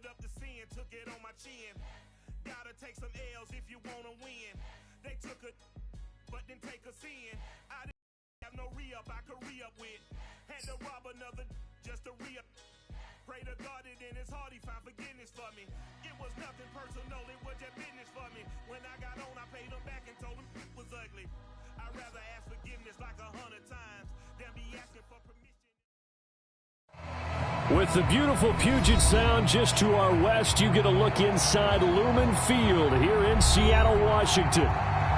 up the sin, took it on my chin. Gotta take some L's if you wanna win. They took a, but didn't take us in. I didn't have no re-up I could re-up with. Had to rob another just to re-up. Pray to God it in his heart he found forgiveness for me. It was nothing personal, it was just business for me. When I got on, I paid him back and told him it was ugly. I'd rather ask forgiveness like 100 times than be asking for permission. With the beautiful Puget Sound just to our west, you get a look inside Lumen Field here in Seattle, Washington.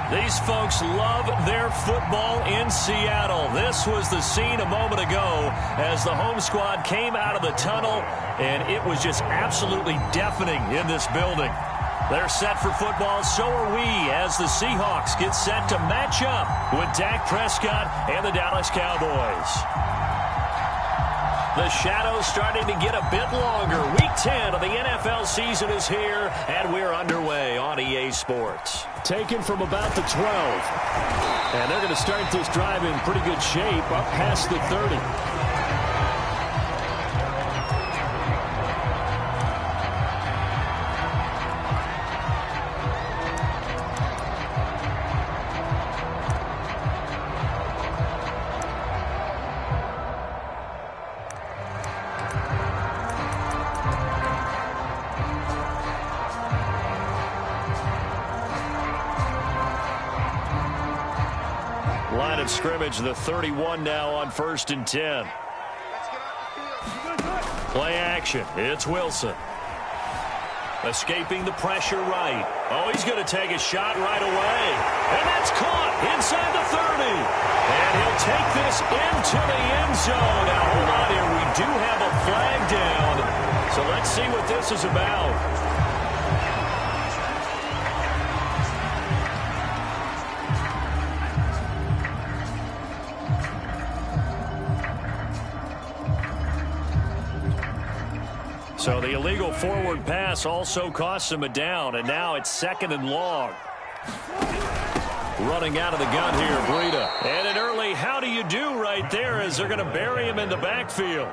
These folks love their football in Seattle. This was the scene a moment ago as the home squad came out of the tunnel, and it was just absolutely deafening in this building. They're set for football, so are we, as the Seahawks get set to match up with Dak Prescott and the Dallas Cowboys. The shadow's starting to get a bit longer. Week 10 of the NFL season is here, and we're underway on EA Sports. Taken from about the 12. And they're going to start this drive in pretty good shape, up past the 30. Line of scrimmage, the 31 now on 1st and 10. Play action. It's Wilson. Escaping the pressure right. Oh, he's going to take a shot right away. And that's caught inside the 30. And he'll take this into the end zone. Now, hold on here. We do have a flag down. So let's see what this is about. So the illegal forward pass also costs him a down, and now it's 2nd and long. Running out of the gun here, Breida. And an early how do you do right there as they're going to bury him in the backfield.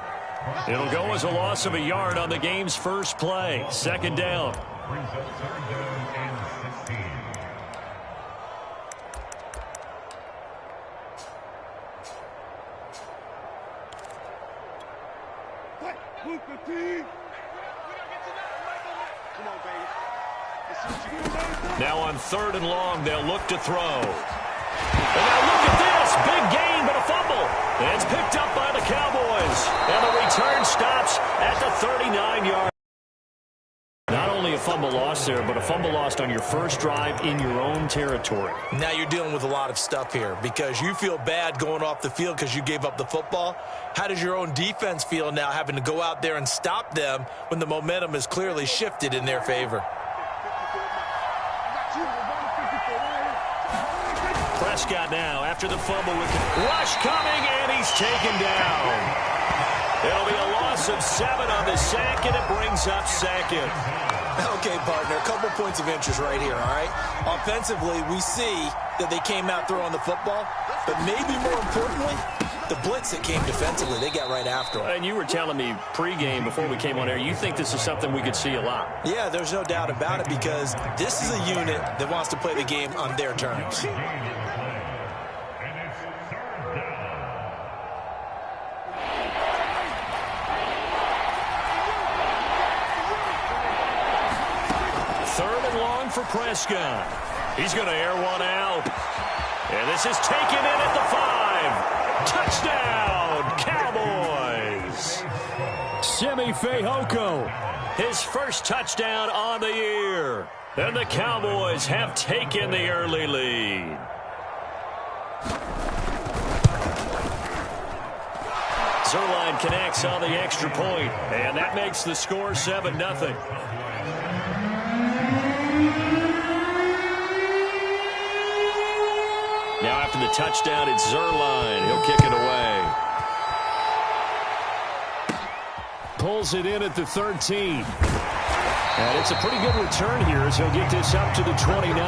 It'll go as a loss of a yard on the game's first play. 2nd down. Now on 3rd and long, they'll look to throw. And now look at this. Big gain, but a fumble. And it's picked up by the Cowboys. And the return stops at the 39-yard. Not only a fumble lost there, but a fumble lost on your first drive in your own territory. Now you're dealing with a lot of stuff here because you feel bad going off the field because you gave up the football. How does your own defense feel now having to go out there and stop them when the momentum is clearly shifted in their favor? Prescott now after the fumble with the rush coming, and he's taken down. It'll be a loss of 7 on the sack, and it brings up 2nd. Okay, partner, a couple points of interest right here, all right? Offensively, we see that they came out throwing the football, but maybe more importantly, the blitz that came defensively, they got right after them. And you were telling me pregame before we came on air, you think this is something we could see a lot. Yeah, there's no doubt about it because this is a unit that wants to play the game on their terms. For Prescott. He's going to air one out. And this is taken in at the 5. Touchdown, Cowboys. Simi Fehoko. His first touchdown on the year. And the Cowboys have taken the early lead. Zerline connects on the extra point, and that makes the score 7-0. Now after the touchdown, it's Zerline. He'll kick it away. Pulls it in at the 13. And it's a pretty good return here as he'll get this up to the 29.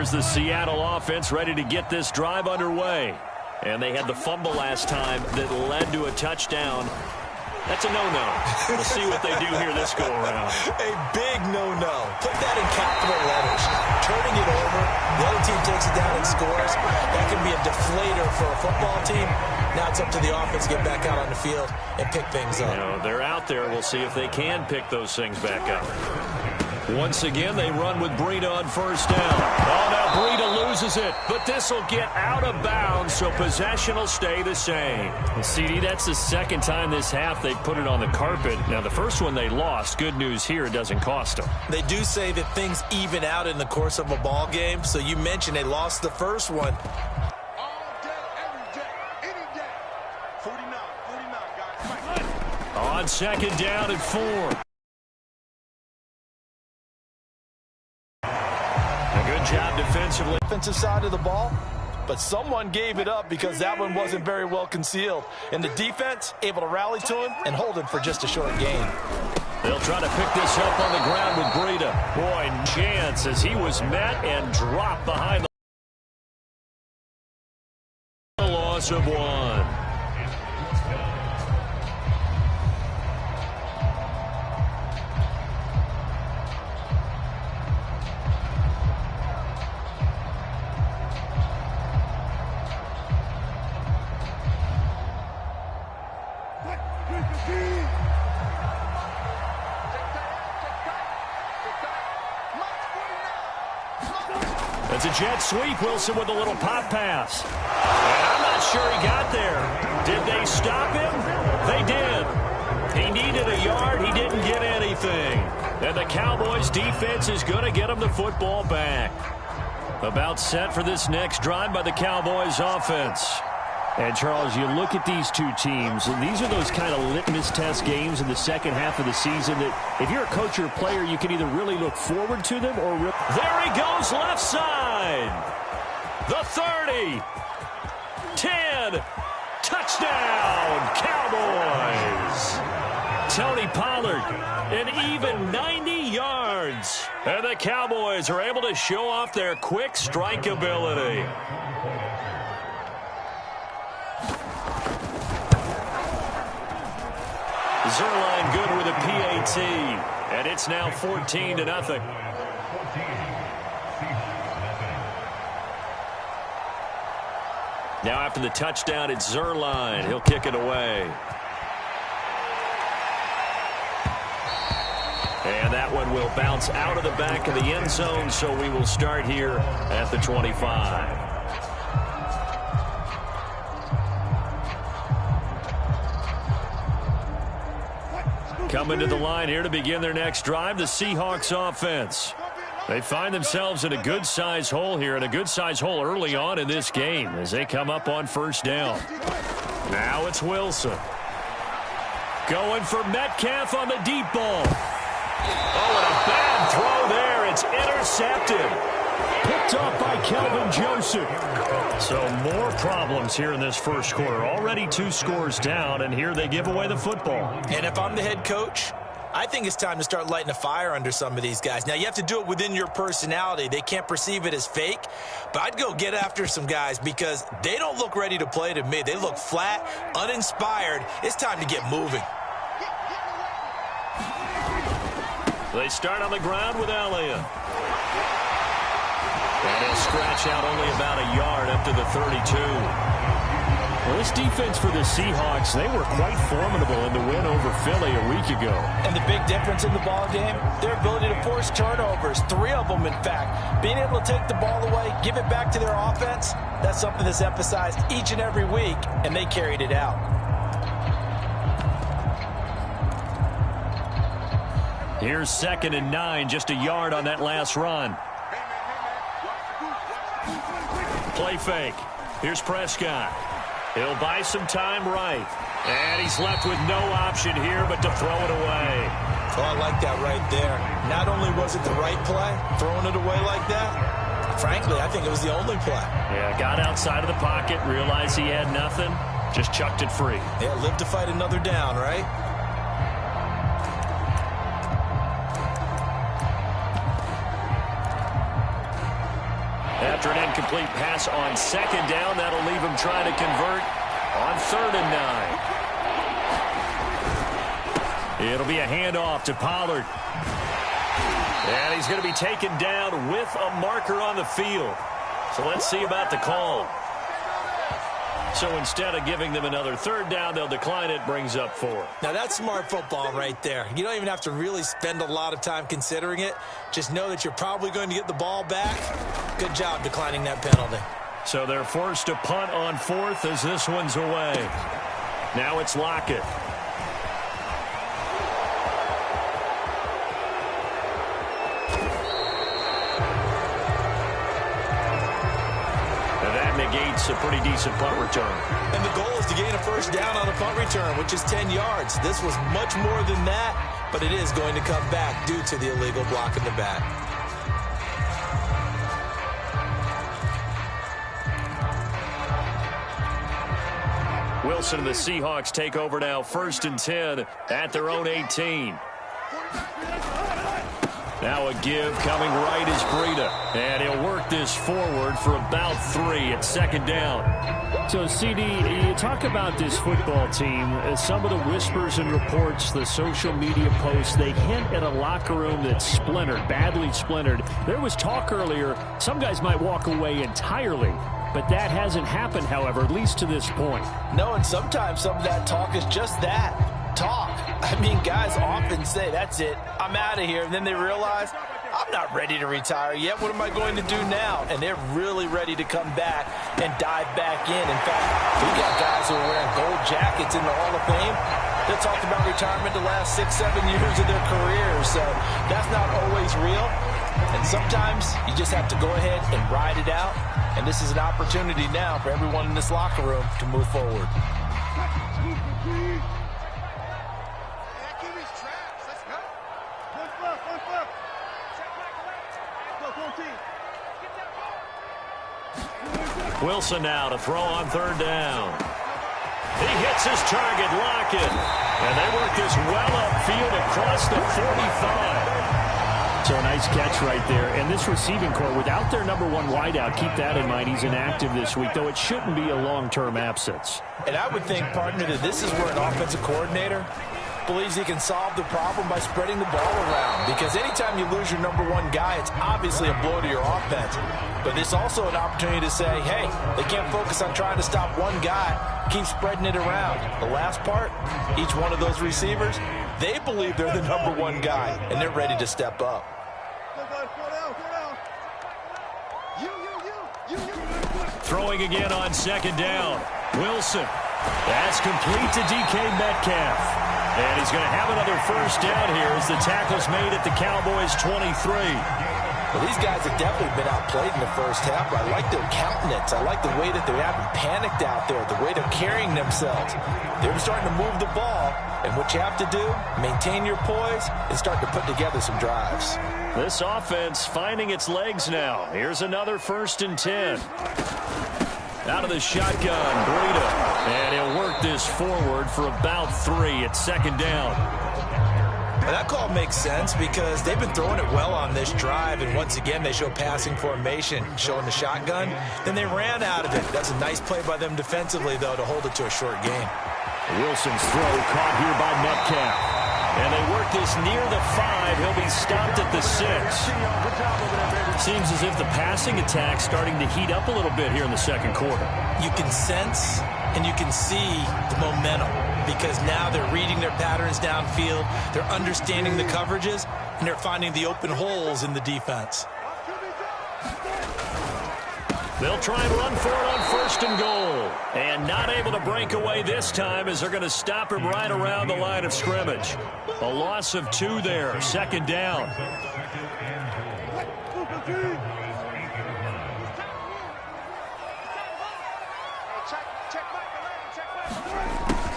Here's the Seattle offense ready to get this drive underway. And they had the fumble last time that led to a touchdown. That's a no-no. We'll see what they do here this go-around. A big no-no. Put that in capital letters. Turning it over, the other team takes it down and scores. That can be a deflator for a football team. Now it's up to the offense to get back out on the field and pick things up. You know, they're out there. We'll see if they can pick those things back up. Once again, they run with Breida on first down. Oh, now Breida loses it, but this will get out of bounds, so possession will stay the same. Well, CD, that's the second time this half they put it on the carpet. Now, the first one they lost. Good news here, it doesn't cost them. They do say that things even out in the course of a ball game, so you mentioned they lost the first one. All day, every day, any day. 49, guys. On second down and 4. Good job defensively. Offensive side of the ball, but someone gave it up because that one wasn't very well concealed. And the defense able to rally to him and hold him for just a short gain. They'll try to pick this up on the ground with Breida. Boy, chance as he was met and dropped behind the loss of 1. It's a jet sweep. Wilson with a little pop pass. And I'm not sure he got there. Did they stop him? They did. He needed a yard. He didn't get anything. And the Cowboys defense is going to get him the football back. About set for this next drive by the Cowboys offense. And, Charles, you look at these two teams, and these are those kind of litmus test games in the second half of the season that if you're a coach or a player, you can either really look forward to them or... There he goes, left side. The 30. 10. Touchdown, Cowboys. Tony Pollard, an even 90 yards. And the Cowboys are able to show off their quick strike ability. Zerline good with a PAT, and it's now 14-0. Now after the touchdown, it's Zerline. He'll kick it away. And that one will bounce out of the back of the end zone, so we will start here at the 25. Coming to the line here to begin their next drive, the Seahawks offense. They find themselves in a good-sized hole here, and a good-sized hole early on in this game as they come up on first down. Now it's Wilson. Going for Metcalf on the deep ball. Oh, and a bad throw there. It's intercepted. Picked off by Kelvin Joseph. So more problems here in this first quarter. Already 2 scores down, and here they give away the football. And if I'm the head coach, I think it's time to start lighting a fire under some of these guys. Now, you have to do it within your personality. They can't perceive it as fake, but I'd go get after some guys because they don't look ready to play to me. They look flat, uninspired. It's time to get moving. They start on the ground with Elliott. And he'll scratch out only about a yard up to the 32. Well, this defense for the Seahawks, they were quite formidable in the win over Philly a week ago. And the big difference in the ball game, their ability to force turnovers, 3 of them, in fact. Being able to take the ball away, give it back to their offense, that's something that's emphasized each and every week, and they carried it out. Here's 2nd and 9, just a yard on that last run. Play fake. Here's Prescott. He'll buy some time right. And he's left with no option here but to throw it away. Oh, I like that right there. Not only was it the right play, throwing it away like that, frankly, I think it was the only play. Yeah, got outside of the pocket, realized he had nothing, just chucked it free. Yeah, live to fight another down, right? After an incomplete pass on second down, that'll leave him trying to convert on 3rd and 9. It'll be a handoff to Pollard. And he's going to be taken down with a marker on the field. So let's see about the call. So instead of giving them another 3rd down, they'll decline it, brings up 4. Now, that's smart football right there. You don't even have to really spend a lot of time considering it. Just know that you're probably going to get the ball back. Good job declining that penalty. So they're forced to punt on 4th as this one's away. Now it's Lockett. Negates a pretty decent punt return. And the goal is to gain a 1st down on a punt return, which is 10 yards. This was much more than that, but it is going to come back due to the illegal block in the back. Wilson and the Seahawks take over now, 1st and 10 at their own 18. Now a give coming right is Breida. And he'll work this forward for about 3 at 2nd down. So, CD, you talk about this football team. Some of the whispers and reports, the social media posts, they hint at a locker room that's splintered, badly splintered. There was talk earlier, some guys might walk away entirely. But that hasn't happened, however, at least to this point. No, and sometimes some of that talk is just that. Talk. I mean, guys often say, that's it, I'm out of here. And then they realize, I'm not ready to retire yet. What am I going to do now? And they're really ready to come back and dive back in. In fact, we got guys who are wearing gold jackets in the Hall of Fame. They talked about retirement the last 6-7 years of their careers. So that's not always real. And sometimes you just have to go ahead and ride it out. And this is an opportunity now for everyone in this locker room to move forward. Wilson now to throw on 3rd down. He hits his target, Lockett. And they work this well upfield across the 45. So a nice catch right there. And this receiving core, without their number 1 wideout, keep that in mind. He's inactive this week, though it shouldn't be a long-term absence. And I would think, partner, that this is where an offensive coordinator believes he can solve the problem by spreading the ball around. Because anytime you lose your number 1 guy, it's obviously a blow to your offense. But it's also an opportunity to say, hey, they can't focus on trying to stop one guy. Keep spreading it around. The last part, each one of those receivers, they believe they're the number 1 guy, and they're ready to step up. Throwing again on 2nd down. Wilson. That's complete to DK Metcalf. And he's going to have another 1st down here as the tackle's made at the Cowboys' 23. Well, these guys have definitely been outplayed in the first half, but I like their countenance. I like the way that they haven't panicked out there, the way they're carrying themselves. They're starting to move the ball, and what you have to do, maintain your poise and start to put together some drives. This offense finding its legs now. Here's another 1st and 10. Out of the shotgun, Breida. And he'll work this forward for about 3 at 2nd down. Well, that call makes sense because they've been throwing it well on this drive, and once again they show passing formation, showing the shotgun. Then they ran out of it. That's a nice play by them defensively, though, to hold it to a short game. Wilson's throw caught here by Metcalf. And they work this near the 5. He'll be stopped at the 6. Seems as if the passing attack's starting to heat up a little bit here in the 2nd quarter. You can sense and you can see the momentum because now they're reading their patterns downfield, they're understanding the coverages, and they're finding the open holes in the defense. They'll try and run for it on 1st and goal. And not able to break away this time as they're going to stop him right around the line of scrimmage. A loss of 2 there, 2nd down.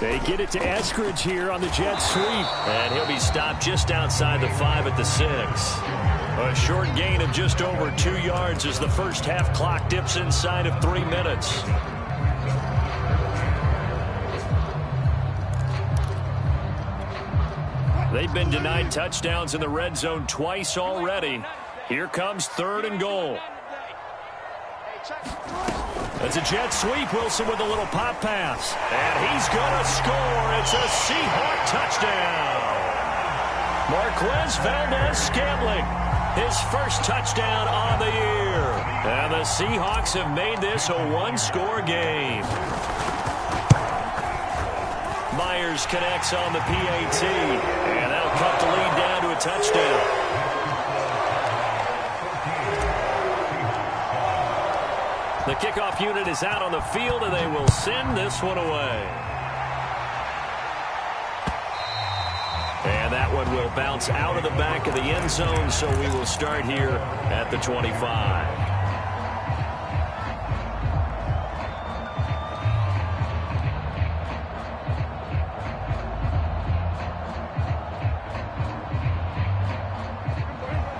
They get it to Eskridge here on the jet sweep. And he'll be stopped just outside the 5 at the 6. A short gain of just over 2 yards as the first half clock dips inside of 3 minutes. They've been denied touchdowns in the red zone twice already. Here comes 3rd and goal. That's a jet sweep. Wilson with a little pop pass. And he's going to score. It's a Seahawk touchdown. Marquez Valdez-Scantling, his first touchdown on the year. And the Seahawks have made this a one-score game. Myers connects on the PAT. And that'll cut the lead down to a touchdown. The kickoff unit is out on the field, and they will send this one away. And that one will bounce out of the back of the end zone, so we will start here at the 25.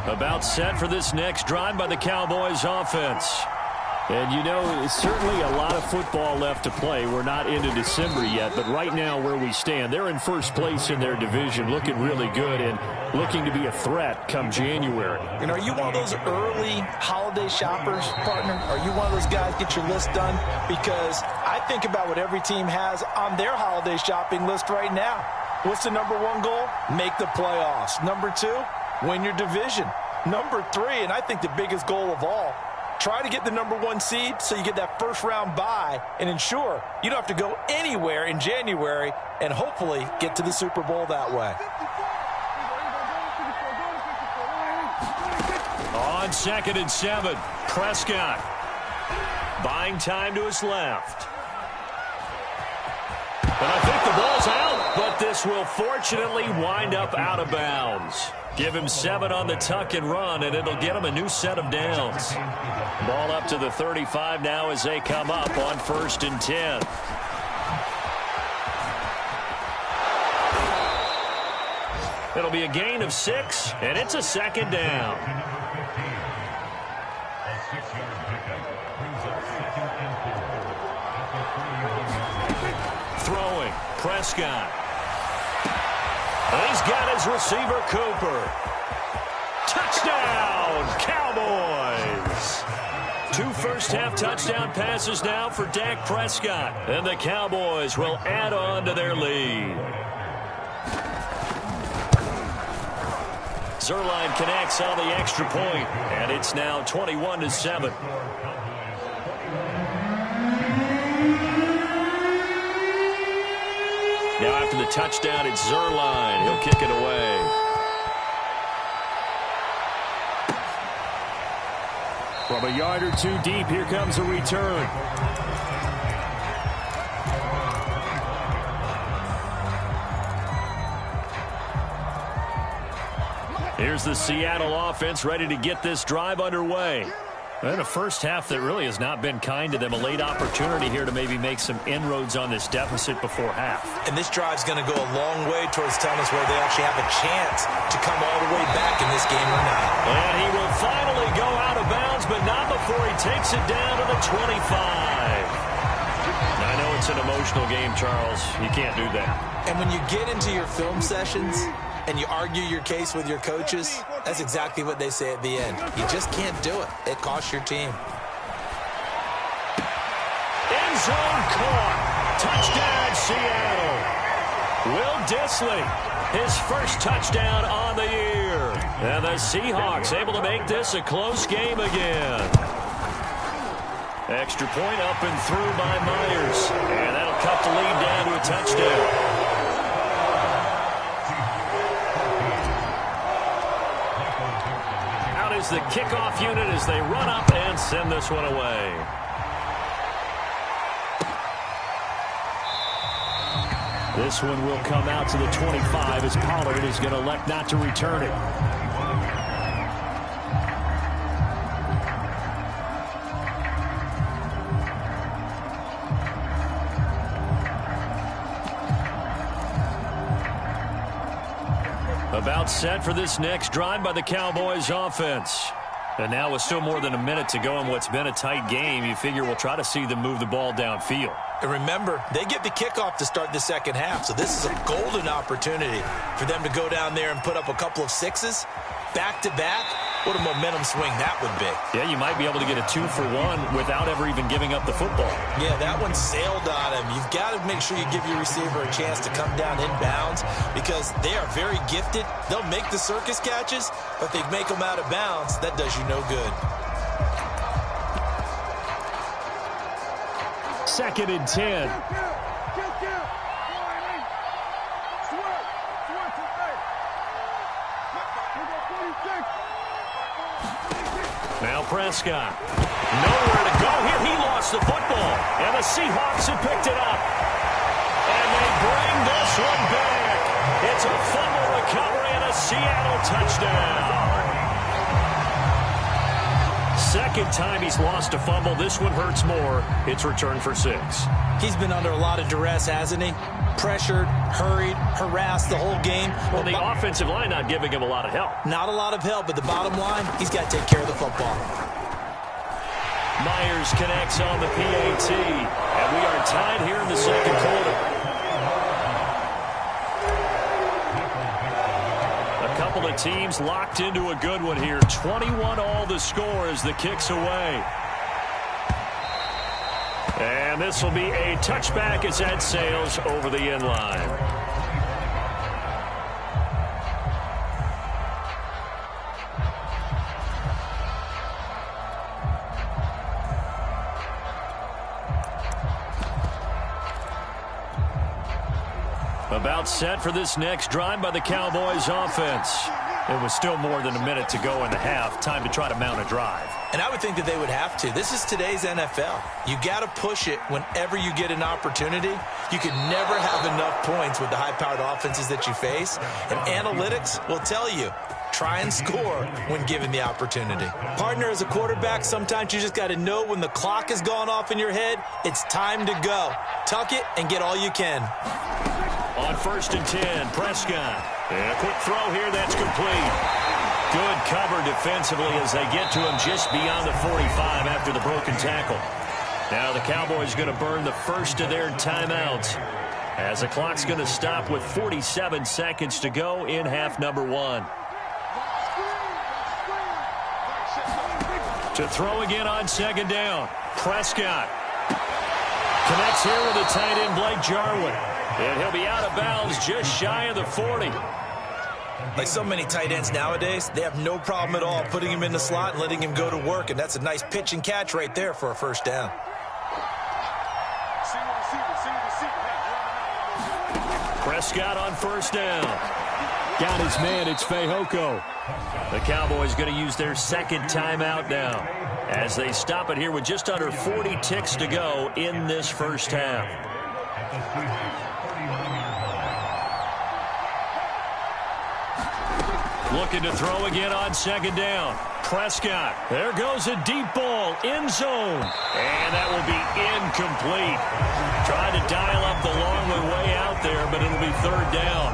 About set for this next drive by the Cowboys offense. And, you know, certainly a lot of football left to play. We're not into December yet, but right now where we stand, they're in first place in their division, looking really good and looking to be a threat come January. And are you one of those early holiday shoppers, partner? Are you one of those guys get your list done? Because I think about what every team has on their holiday shopping list right now. What's the number one goal? Make the playoffs. Number two, win your division. Number three, and I think the biggest goal of all, try to get the number one seed so you get that first round bye and ensure you don't have to go anywhere in January and hopefully get to the Super Bowl that way. On 2nd and 7, Prescott buying time to his left. And I think the ball's out, but this will fortunately wind up out of bounds. Give him 7 on the tuck and run, and it'll get him a new set of downs. Ball up to the 35 now as they come up on 1st and 10. It'll be a gain of 6, and it's a 2nd down. Throwing, Prescott. He's got his receiver, Cooper. Touchdown, Cowboys! 2 first-half touchdown passes now for Dak Prescott. And the Cowboys will add on to their lead. Zerline connects on the extra point, and it's now 21-7. Now after the touchdown, it's Zerline. He'll kick it away. From a yard or two deep, here comes a return. Here's the Seattle offense ready to get this drive underway. And a first half that really has not been kind to them. A late opportunity here to maybe make some inroads on this deficit before half. And this drive's going to go a long way towards telling us whether they actually have a chance to come all the way back in this game or not. And he will finally go out of bounds, but not before he takes it down to the 25. I know it's an emotional game, Charles. You can't do that. And when you get into your film sessions and you argue your case with your coaches, that's exactly what they say at the end. You just can't do it. It costs your team. End zone caught. Touchdown, Seattle. Will Dissly, his first touchdown on the year. And the Seahawks able to make this a close game again. Extra point up and through by Myers. And that'll cut the lead down to a touchdown. Is the kickoff unit as they run up and send this one away. This one will come out to the 25 as Pollard is going to elect not to return it. About set for this next drive by the Cowboys offense. And now with still more than a minute to go in what's been a tight game, you figure we'll try to see them move the ball downfield. And remember, they get the kickoff to start the second half, so this is a golden opportunity for them to go down there and put up a couple of 6s back-to-back What a momentum swing that would be. Yeah, you might be able to get a 2-for-1 without ever even giving up the football. Yeah, that one sailed on him. You've got to make sure you give your receiver a chance to come down inbounds because they are very gifted. They'll make the circus catches, but if they make them out of bounds, that does you no good. 2nd and 10. Now Prescott. Nowhere to go here. He lost the football. And the Seahawks have picked it up. And they bring this one back. It's a fumble recovery and a Seattle touchdown. Second time he's lost a fumble. This one hurts more. It's returned for 6. He's been under a lot of duress, hasn't he? Pressured, hurried, harassed the whole game. Well, the offensive line not giving him a lot of help. Not a lot of help, but the bottom line, he's got to take care of the football. Myers connects on the PAT. And we are tied here in the second quarter. A couple of teams locked into a good one here. 21 all the score as the kick's away. And this will be a touchback as that sails over the end line. About set for this next drive by the Cowboys offense. It was still more than a minute to go in the half. Time to try to mount a drive. And I would think that they would have to. This is today's NFL. You got to push it whenever you get an opportunity. You can never have enough points with the high-powered offenses that you face. And analytics will tell you, try and score when given the opportunity. Partner, as a quarterback, sometimes you just got to know when the clock has gone off in your head, it's time to go. Tuck it and get all you can. On 1st and 10, Prescott. And a quick throw here, that's complete. Good cover defensively as they get to him just beyond the 45 after the broken tackle. Now the Cowboys going to burn the first of their timeouts as the clock's going to stop with 47 seconds to go in half number 1. To throw again on 2nd down. Prescott connects here with the tight end Blake Jarwin. And he'll be out of bounds just shy of the 40. Like so many tight ends nowadays, they have no problem at all putting him in the slot and letting him go to work. And that's a nice pitch and catch right there for a first down. Prescott on 1st down. Got his man. It's Fehoko. The Cowboys going to use their second timeout now as they stop it here with just under 40 ticks to go in this first half. Looking to throw again on 2nd down. Prescott. There goes a deep ball. End zone. And that will be incomplete. Tried to dial up the long way out there, but it'll be 3rd down.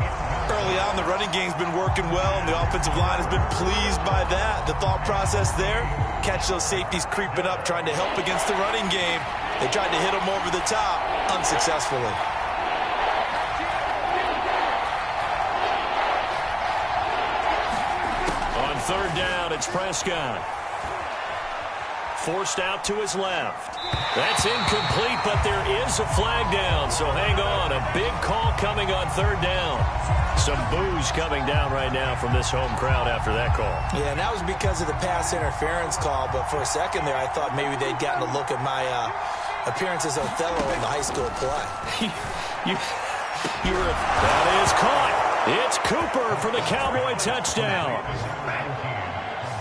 Early on, the running game's been working well, and the offensive line has been pleased by that. The thought process there, catch those safeties creeping up, trying to help against the running game. They tried to hit them over the top, unsuccessfully. On 3rd down, it's Prescott. Forced out to his left. That's incomplete, but there is a flag down, so hang on. A big call coming on 3rd down. Some boos coming down right now from this home crowd after that call. Yeah, and that was because of the pass interference call, but for a second there I thought maybe they'd gotten a look at my appearance as Othello in the high school play. you were... That is caught. It's Cooper for the Cowboy touchdown.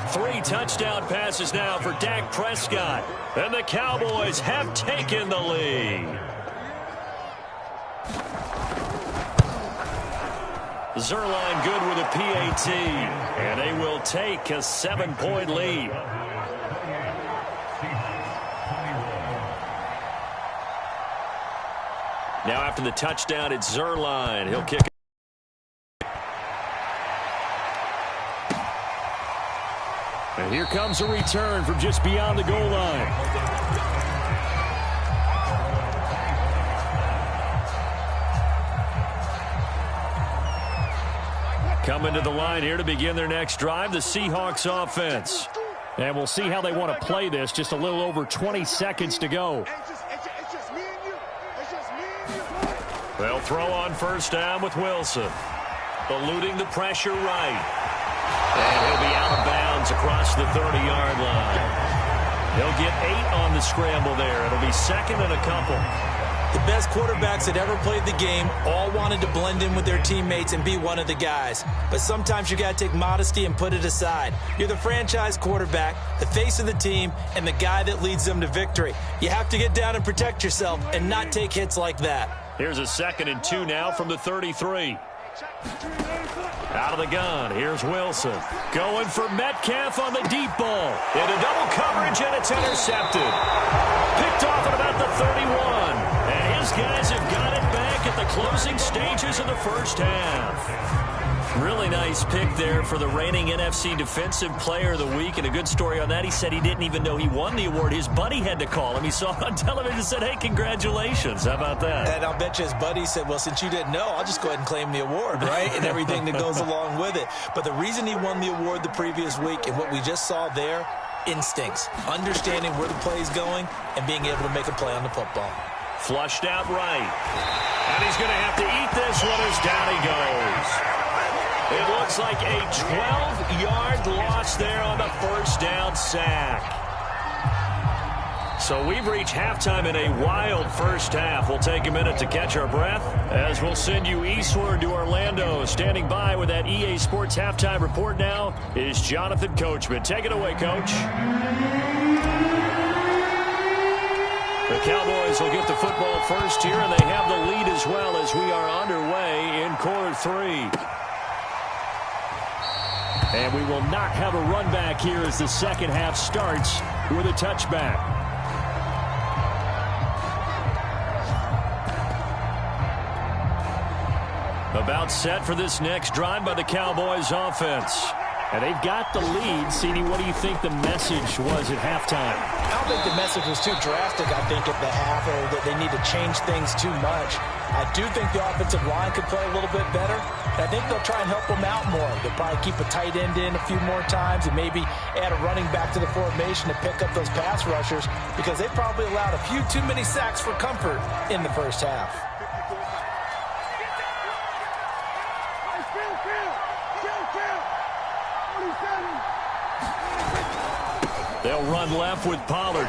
3 touchdown passes now for Dak Prescott. And the Cowboys have taken the lead. Zerline good with a PAT. And they will take a 7-point lead. Now after the touchdown, it's Zerline. He'll kick it. And here comes a return from just beyond the goal line. Coming to the line here to begin their next drive, the Seahawks offense. And we'll see how they want to play this. Just a little over 20 seconds to go. They'll throw on first down with Wilson. Eluding the pressure right. And he'll be out of bounds across the 30-yard line. He'll get 8 on the scramble there. It'll be second and a couple. The best quarterbacks that ever played the game all wanted to blend in with their teammates and be one of the guys. But sometimes you got to take modesty and put it aside. You're the franchise quarterback, the face of the team, and the guy that leads them to victory. You have to get down and protect yourself and not take hits like that. Here's a 2nd and 2 now from the 33. Out of the gun, here's Wilson. Going for Metcalf on the deep ball. Into double coverage, and it's intercepted. Picked off at about the 31. And his guys have got it back at the closing stages of the first half. Really nice pick there for the reigning NFC Defensive Player of the Week. And a good story on that, he said he didn't even know he won the award. His buddy had to call him. He saw it on television and said, hey, congratulations. How about that? And I'll bet you his buddy said, well, since you didn't know, I'll just go ahead and claim the award, right? And everything that goes along with it. But the reason he won the award the previous week and what we just saw there, instincts, understanding where the play is going and being able to make a play on the football. Flushed out right. And he's going to have to eat this one as down he goes. It looks like a 12-yard loss there on the first down sack. So we've reached halftime in a wild first half. We'll take a minute to catch our breath as we'll send you eastward to Orlando. Standing by with that EA Sports halftime report now is Jonathan Coachman. Take it away, Coach. The Cowboys will get the football first here, and they have the lead as well as we are underway in quarter 3. And we will not have a run back here as the second half starts with a touchback. About set for this next drive by the Cowboys offense. And they've got the lead. CD, what do you think the message was at halftime? I don't think the message was too drastic, I think, at the half, or that they need to change things too much. I do think the offensive line could play a little bit better. And I think they'll try and help them out more. They'll probably keep a tight end in a few more times and maybe add a running back to the formation to pick up those pass rushers because they probably allowed a few too many sacks for comfort in the first half. They'll run left with Pollard.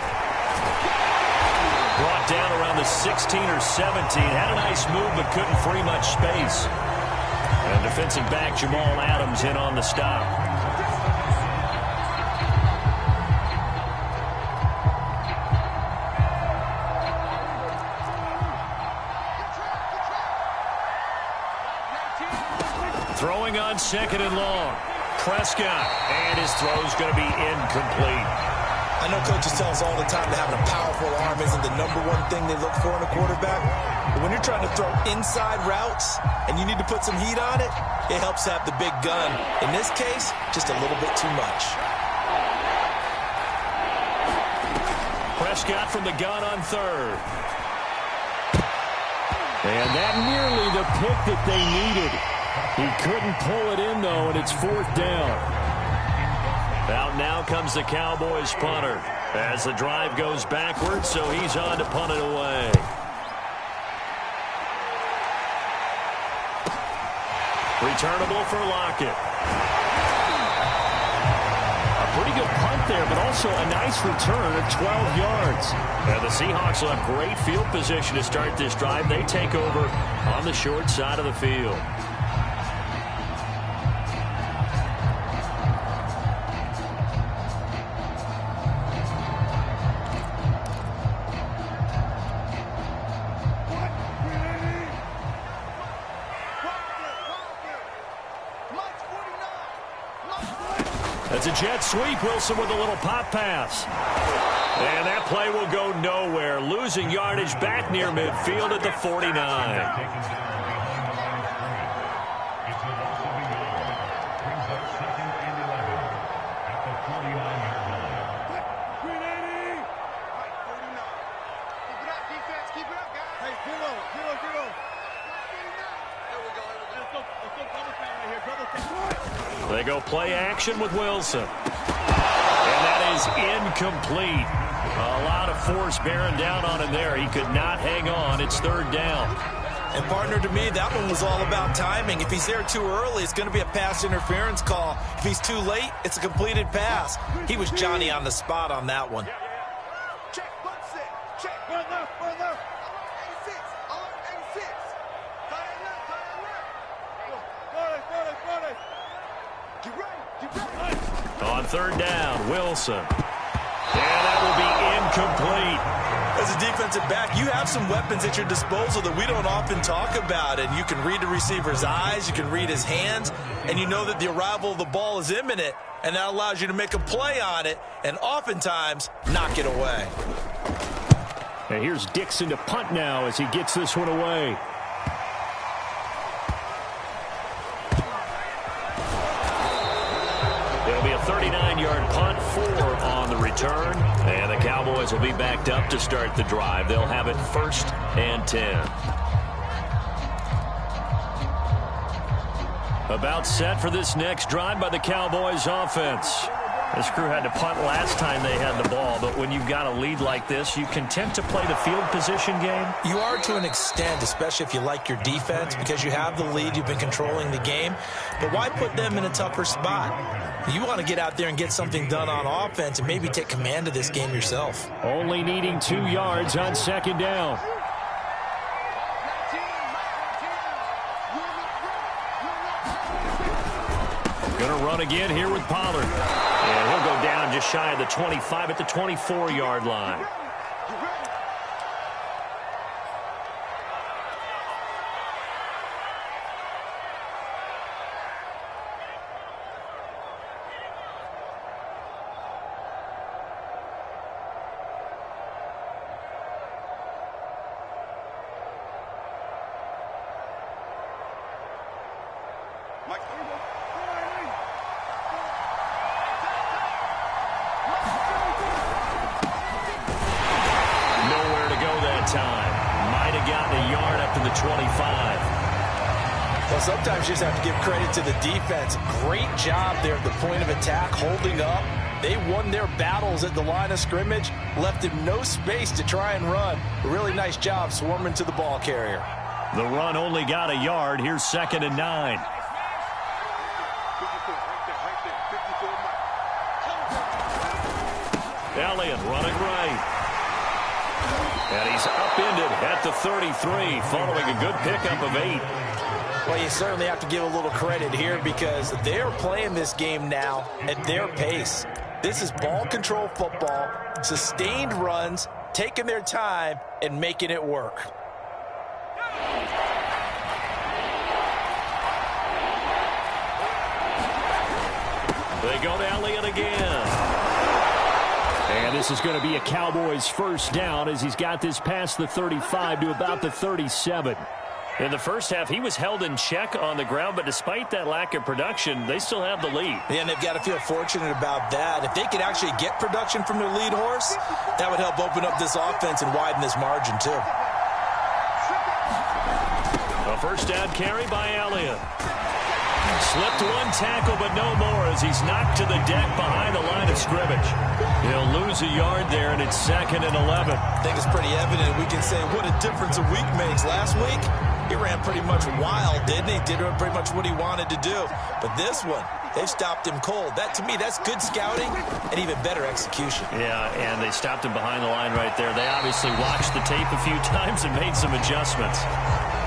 Brought down around the 16 or 17. Had a nice move, but couldn't free much space. And defensive back Jamal Adams in on the stop. Throwing on 2nd and long. Prescott, and his throw's going to be incomplete. I know coaches tell us all the time that having a powerful arm isn't the #1 thing they look for in a quarterback. But when you're trying to throw inside routes and you need to put some heat on it, it helps have the big gun. In this case, just a little bit too much. Prescott from the gun on 3rd. And that nearly the pick that they needed. He couldn't pull it in, though, and it's 4th down. Out now comes the Cowboys punter as the drive goes backwards, so he's on to punt it away. Returnable for Lockett. A pretty good punt there, but also a nice return of 12 yards. And the Seahawks will have great field position to start this drive. They take over on the short side of the field. It's a jet sweep. Wilson with a little pop pass. And that play will go nowhere. Losing yardage back near midfield at the 49. They go play action with Wilson. And that is incomplete. A lot of force bearing down on him there. He could not hang on. It's third down. And, partner, to me, that one was all about timing. If he's there too early, it's going to be a pass interference call. If he's too late, it's a completed pass. He was Johnny on the spot on that one. Check, one set. Check, one left, one left. 86, 86. Fire left, fire left. Get ready, get ready. On third down, Wilson. And that will be incomplete. As a defensive back, you have some weapons at your disposal that we don't often talk about. And you can read the receiver's eyes, you can read his hands, and you know that the arrival of the ball is imminent. And that allows you to make a play on it and oftentimes knock it away. And here's Dixon to punt now as he gets this one away. It'll be a 39-yard punt, 4 on the return. And the Cowboys will be backed up to start the drive. They'll have it 1st and 10. About set for this next drive by the Cowboys offense. This crew had to punt last time they had the ball, but when you've got a lead like this, you can tend to play the field position game. You are to an extent, especially if you like your defense, because you have the lead, you've been controlling the game. But why put them in a tougher spot? You want to get out there and get something done on offense and maybe take command of this game yourself. Only needing 2 yards on second down. Going to run again here with Pollard. And he'll go down just shy of the 25 at the 24-yard line. Sometimes you just have to give credit to the defense. Great job there at the point of attack, holding up. They won their battles at the line of scrimmage, left him no space to try and run. A really nice job swarming to the ball carrier. The run only got a yard. Here's 2nd and 9. Elliott running right. And he's upended at the 33, following a good pickup of 8. Well, you certainly have to give a little credit here because they're playing this game now at their pace. This is ball control football, sustained runs, taking their time, and making it work. They go to Elliott again. And this is going to be a Cowboys first down as he's got this past the 35 to about the 37. In the first half, he was held in check on the ground, but despite that lack of production, they still have the lead. Yeah, and they've got to feel fortunate about that. If they could actually get production from their lead horse, that would help open up this offense and widen this margin, too. A first down carry by Elliott. Slipped one tackle, but no more as he's knocked to the deck behind the line of scrimmage. He'll lose a yard there, and it's 2nd and 11. I think it's pretty evident. We can say what a difference a week makes. Last week, he ran pretty much wild, didn't he? Did pretty much what he wanted to do. But this one, they've stopped him cold. That, to me, that's good scouting and even better execution. Yeah, and they stopped him behind the line right there. They obviously watched the tape a few times and made some adjustments.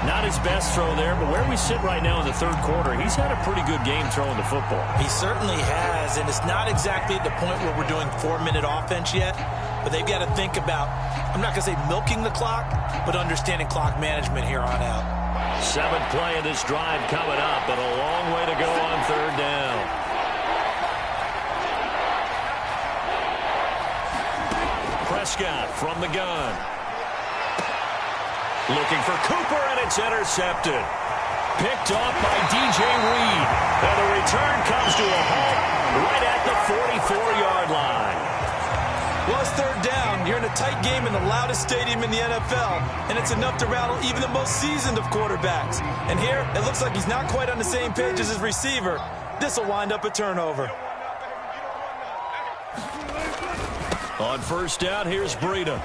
Not his best throw there, but where we sit right now in the third quarter, he's had a pretty good game throwing the football. He certainly has, and it's not exactly at the point where we're doing 4-minute offense yet, but they've got to think about, I'm not going to say milking the clock, but understanding clock management here on out. 7th play of this drive coming up, but a long way to go on third down. Prescott from the gun. Looking for Cooper, and it's intercepted. Picked off by DJ Reed. And the return comes to a halt right at the 44-yard line. Well, it's third down. You're in a tight game in the loudest stadium in the NFL, and it's enough to rattle even the most seasoned of quarterbacks. And here, it looks like he's not quite on the same page as his receiver. This will wind up a turnover. On first down, here's Boodawg.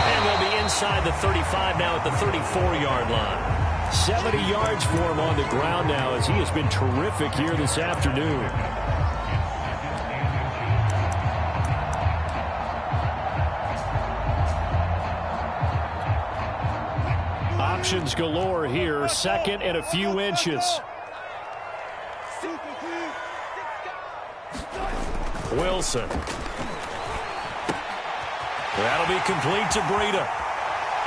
And they'll be inside the 35 now at the 34-yard line. 70 yards for him on the ground now as he has been terrific here this afternoon. Options galore here. Second and a few inches. Wilson. That'll be complete to Boodawg.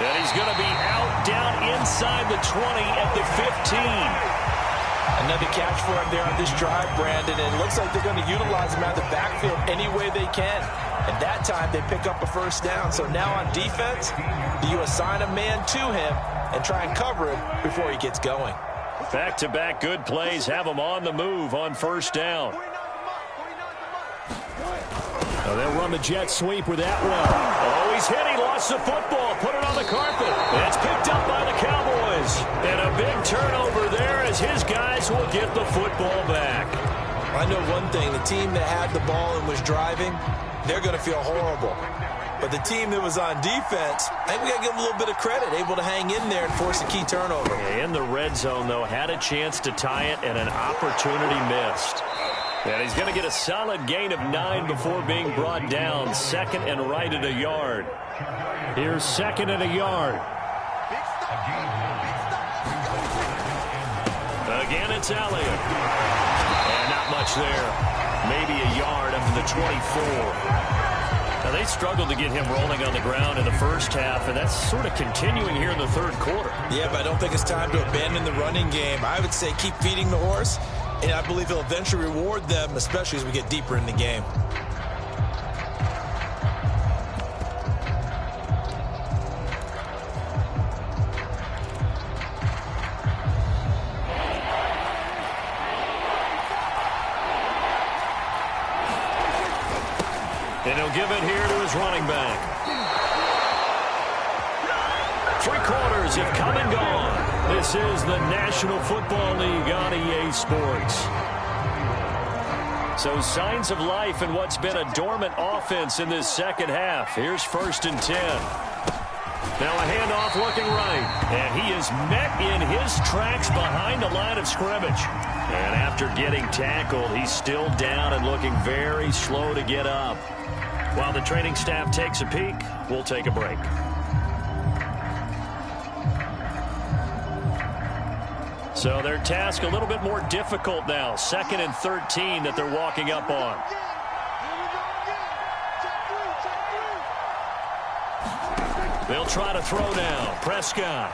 And he's going to be out down inside the 20 at the 15. Another catch for him there on this drive, Brandon. And it looks like they're going to utilize him out of the backfield any way they can. And that time they pick up a first down. So now on defense, you assign a man to him and try and cover him before he gets going. Back-to-back good plays have him on the move on first down. Oh, they'll run the jet sweep with that one. Oh, he's hit. He lost the football. Put it on the carpet. It's picked up by the Cowboys. And a big turnover there as his guys will get the football back. I know one thing. The team that had the ball and was driving, they're going to feel horrible. But the team that was on defense, I think we got to give them a little bit of credit, able to hang in there and force a key turnover. In the red zone, though, had a chance to tie it and an opportunity missed. And he's going to get a solid gain of 9 before being brought down. Second and right at a yard. Here's second and a yard. Again, it's Elliott. And not much there. Maybe a yard up to the 24. Now, they struggled to get him rolling on the ground in the first half, and that's sort of continuing here in the third quarter. Yeah, but I don't think it's time to abandon the running game. I would say keep feeding the horse, and I believe he'll eventually reward them, especially as we get deeper in the game. And he'll give it here to his running back. 3 quarters have come and gone. This is the National Football League on EA Sports. So signs of life in what's been a dormant offense in this second half. Here's first and 10. Now a handoff looking right. And he is met in his tracks behind the line of scrimmage. And after getting tackled, he's still down and looking very slow to get up. While the training staff takes a peek, we'll take a break. So their task a little bit more difficult now. 2nd and 13 that they're walking up on. They'll try to throw now. Prescott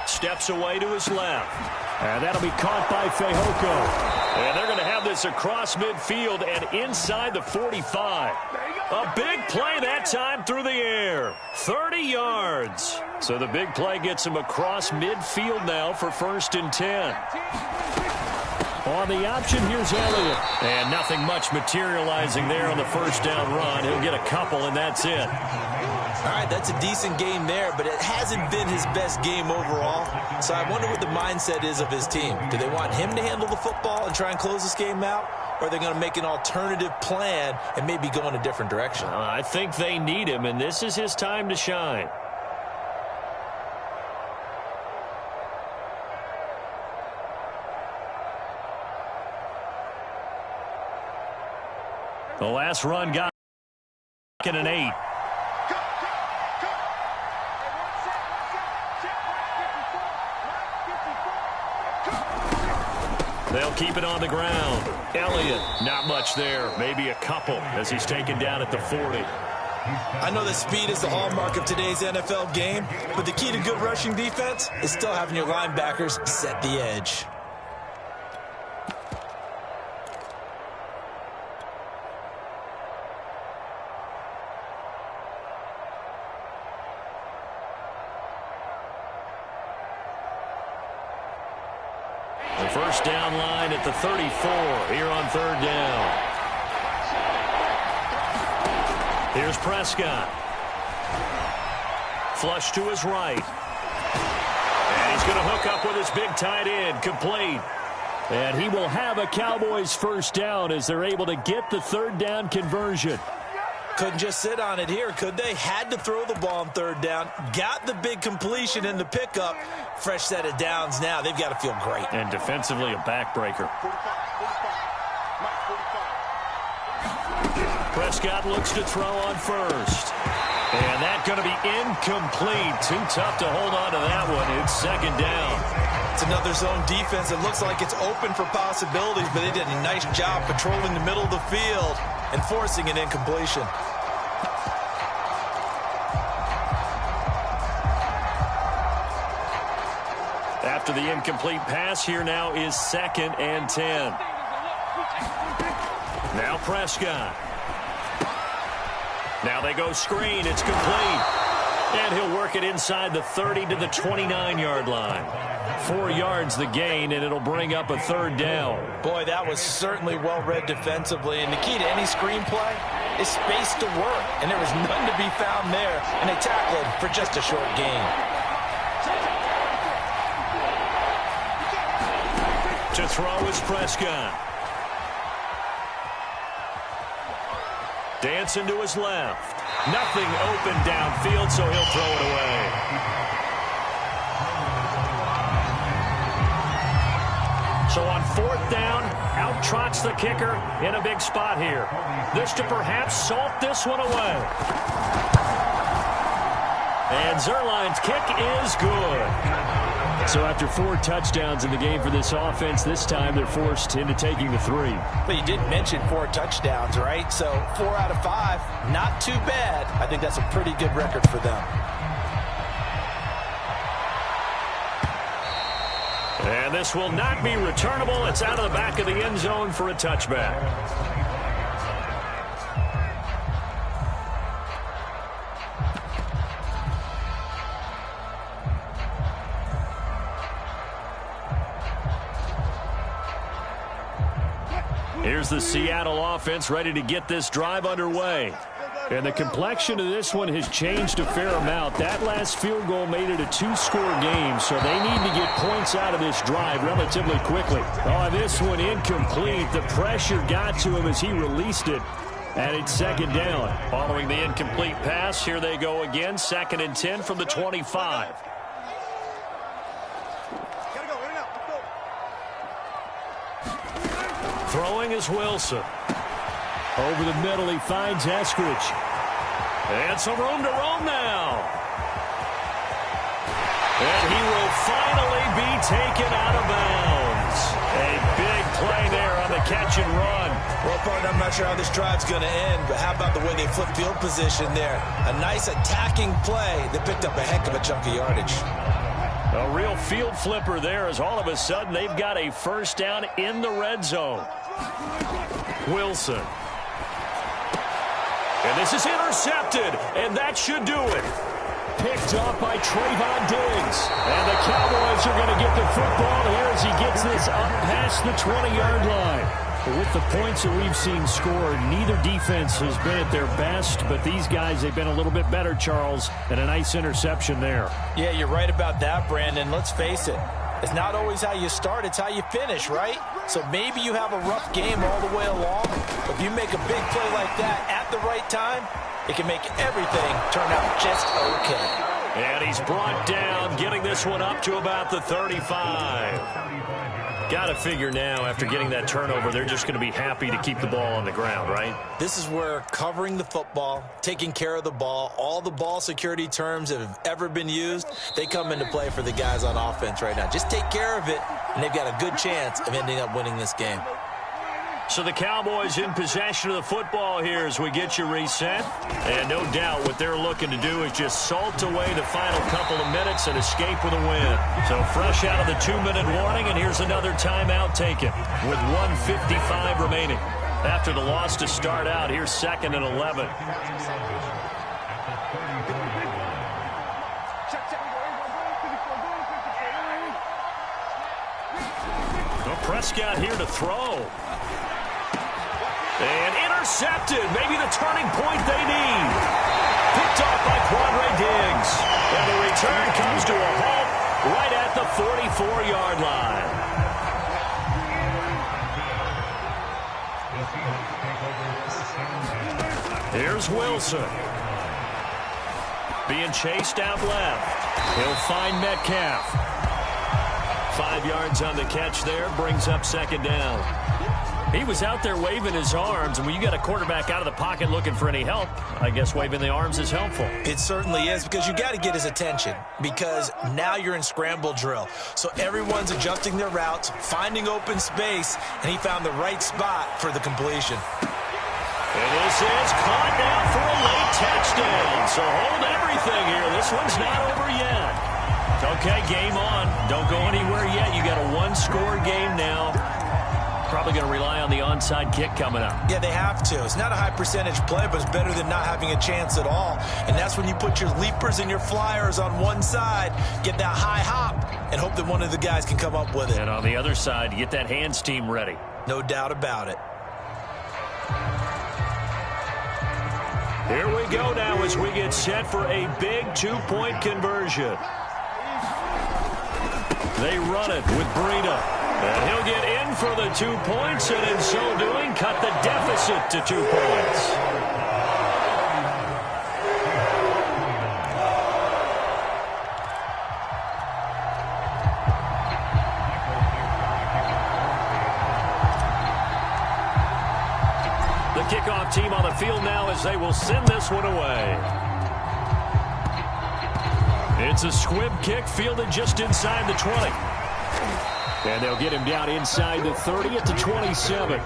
steps away to his left. And that'll be caught by Fehoko. And they're going to have this across midfield and inside the 45. A big play that time through the air. 30 yards. So the big play gets him across midfield now for first and 10. On the option, here's Elliott. And nothing much materializing there on the first down run. He'll get a couple, and that's it. All right, that's a decent game there, but it hasn't been his best game overall. So I wonder what the mindset is of his team. Do they want him to handle the football and try and close this game out? Or are they going to make an alternative plan and maybe go in a different direction? I think they need him, and this is his time to shine. The last run got in an 8. They'll keep it on the ground. Elliott, not much there. Maybe a couple as he's taken down at the 40. I know that speed is the hallmark of today's NFL game, but the key to good rushing defense is still having your linebackers set the edge. First down line at the 34 here on third down. Here's Prescott. Flush to his right. And he's going to hook up with his big tight end, complete. And he will have a Cowboys first down as they're able to get the third down conversion. Couldn't just sit on it here, could they? Had to throw the ball on third down. Got the big completion in the pickup. Fresh set of downs now. They've got to feel great. And defensively, a backbreaker. Prescott looks to throw on first. And that's going to be incomplete. Too tough to hold on to that one. It's second down. It's another zone defense. It looks like it's open for possibilities, but they did a nice job patrolling the middle of the field and forcing an incompletion. After the incomplete pass, here now is 2nd and 10. Now Prescott. Now they go screen. It's complete. And he'll work it inside the 30 to the 29-yard line. 4 yards the gain, and it'll bring up a third down. Boy, that was certainly well-read defensively. And the key to any screenplay is space to work. And there was none to be found there. And they tackled for just a short gain. To throw is Prescott. Dancing to his left. Nothing open downfield, so he'll throw it away. So on 4th down, out trots the kicker in a big spot here. This to perhaps salt this one away. And Zuerlein's kick is good. So after 4 touchdowns in the game for this offense, this time they're forced into taking the 3. But you did mention 4 touchdowns, right? So 4 out of 5, not too bad. I think that's a pretty good record for them. And this will not be returnable. It's out of the back of the end zone for a touchback. Here's the Seattle offense ready to get this drive underway. And the complexion of this one has changed a fair amount. That last field goal made it a 2-score game, so they need to get points out of this drive relatively quickly. Oh, this one incomplete. The pressure got to him as he released it, and it's 2nd down. Following the incomplete pass, here they go again, 2nd and 10 from the 25. Throwing is Wilson. Over the middle, he finds Eskridge. And some room to roam now. And he will finally be taken out of bounds. A big play there on the catch and run. Well, partner, I'm not sure how this drive's going to end, but how about the way they flip field position there? A nice attacking play that picked up a heck of a chunk of yardage. A real field flipper there as all of a sudden they've got a first down in the red zone. Wilson. And this is intercepted, and that should do it. Picked off by Trayvon Diggs. And the Cowboys are going to get the football here as he gets this up past the 20-yard line. But with the points that we've seen scored, neither defense has been at their best, but these guys, they've been a little bit better, Charles, and a nice interception there. Yeah, you're right about that, Brandon. Let's face it. It's not always how you start, it's how you finish, right? So maybe you have a rough game all the way along, but if you make a big play like that at the right time, it can make everything turn out just okay. And he's brought down, getting this one up to about the 35. Got to figure now, after getting that turnover, they're just going to be happy to keep the ball on the ground, right? This is where covering the football, taking care of the ball, all the ball security terms that have ever been used, they come into play for the guys on offense right now. Just take care of it, and they've got a good chance of ending up winning this game. So the Cowboys in possession of the football here as we get you reset. And no doubt what they're looking to do is just salt away the final couple of minutes and escape with a win. So fresh out of the 2-minute warning, and here's another timeout taken with 1:55 remaining. After the loss to start out, here's 2nd and 11. Well, Prescott here to throw. And intercepted. Maybe the turning point they need. Picked off by Quandre Diggs. And the return comes to a halt right at the 44-yard line. Here's Wilson. Being chased out left. He'll find Metcalf. 5 yards on the catch there. Brings up second down. He was out there waving his arms, and when you got a quarterback out of the pocket looking for any help, I guess waving the arms is helpful. It certainly is, because you got to get his attention, because now you're in scramble drill. So everyone's adjusting their routes, finding open space, and he found the right spot for the completion. And this is caught now for a late touchdown. So hold everything here. This one's not over yet. Okay, game on. Don't go anywhere yet. You got a one-score game now. Probably going to rely on the onside kick coming up. Yeah, they have to. It's not a high percentage play, but it's better than not having a chance at all. And that's when you put your leapers and your flyers on one side, get that high hop, and hope that one of the guys can come up with it. And on the other side, get that hands team ready. No doubt about it. Here we go now as we get set for a big two-point conversion. They run it with Breida. And he'll get in for the 2 points, and in so doing, cut the deficit to 2 points. The kickoff team on the field now as they will send this one away. It's a squib kick fielded just inside the 20. And they'll get him down inside the 30 at the 27.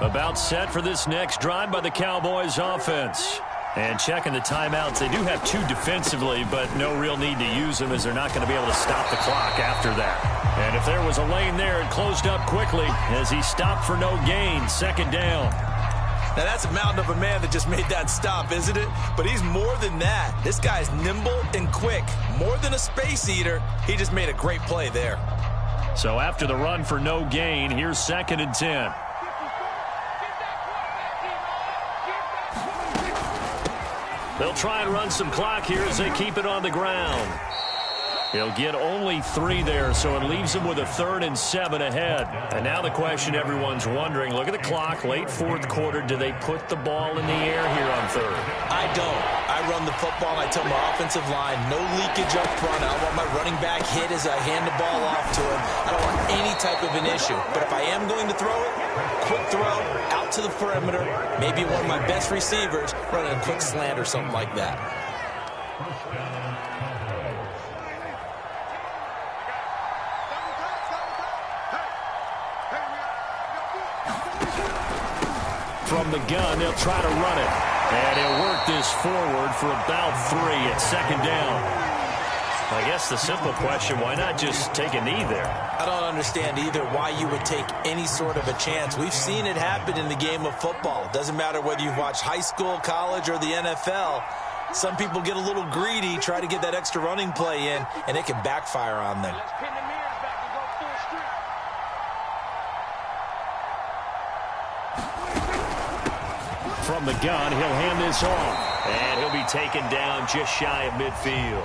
About set for this next drive by the Cowboys offense. And checking the timeouts, they do have 2 defensively, but no real need to use them as they're not going to be able to stop the clock after that. And if there was a lane there, it closed up quickly as he stopped for no gain. Second down. Now, that's a mountain of a man that just made that stop, isn't it? But he's more than that. This guy's nimble and quick. More than a space eater, he just made a great play there. So after the run for no gain, here's 2nd and 10. They'll try and run some clock here as they keep it on the ground. He'll get only 3 there, so it leaves him with a 3rd and 7 ahead. And now the question everyone's wondering, look at the clock, late 4th quarter, do they put the ball in the air here on 3rd? I don't. I run the football, and I tell my offensive line, no leakage up front. I don't want my running back hit as I hand the ball off to him. I don't want any type of an issue. But if I am going to throw it, quick throw, out to the perimeter, maybe one of my best receivers running a quick slant or something like that. From the gun, they'll try to run it. And he'll work this forward for about 3 at 2nd down. I guess the simple question, why not just take a knee there? I don't understand either why you would take any sort of a chance. We've seen it happen in the game of football. It doesn't matter whether you've watched high school, college, or the NFL. Some people get a little greedy, try to get that extra running play in, and it can backfire on them. From the gun, he'll hand this off. And he'll be taken down just shy of midfield.